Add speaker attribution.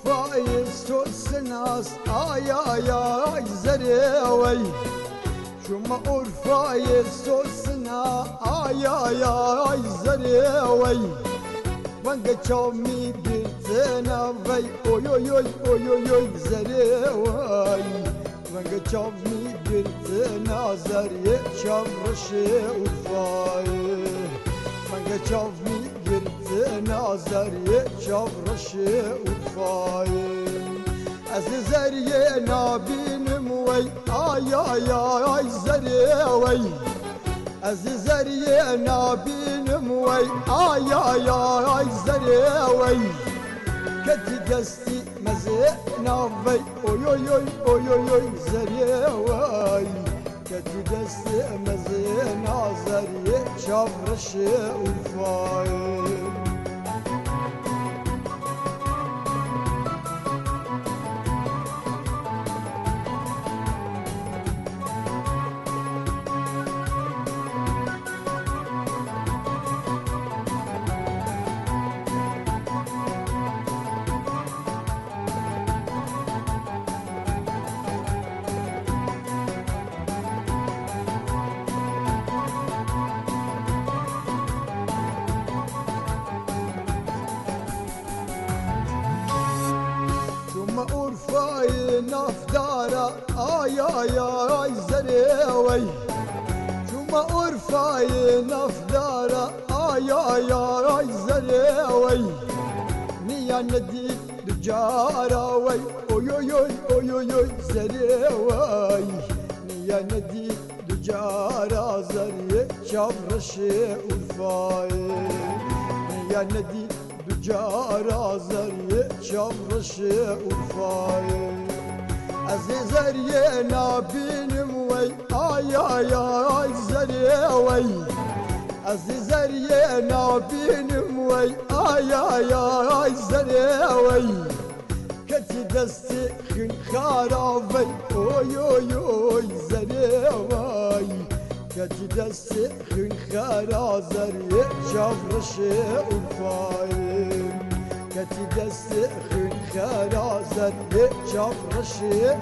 Speaker 1: urfayı sosnas ay ay ay zareway şuma urfayı sosna ay ay ay zareway vanga çavmi bir tena vay oy oy oy oy oy oy zareway vanga çavmi bir tena zarye çavraşı urfayı vanga çavmi نازریه چاورشی urfayı از زریه نبینم وی آی آی آی زریه وی از زریه نبینم وی آی آی آی زریه وی کتی دستی مزه نوی اوی اوی اوی اوی اوی زریه وی کتی دستی مزه نازریه چاورشی urfayı urfayı nafdara ay ay ay zareway şuma urfayı nafdara ay ay ay zareway niya nedi ducara way oy oy oy oy oy oy zareway niya nedi ducara zariye çavraşı urfayı niya nedi Cara zariye çavraşı urfayı Az zariye nabinim vey ay ay ay zariye vey Az zariye nabinim vey ay ay ay zariye vey Keti desti khinkara vey oy oy oy zariye vey Keti desti khinkara zariye çavraşı urfayı Keti desti khinkara zariye çavraşı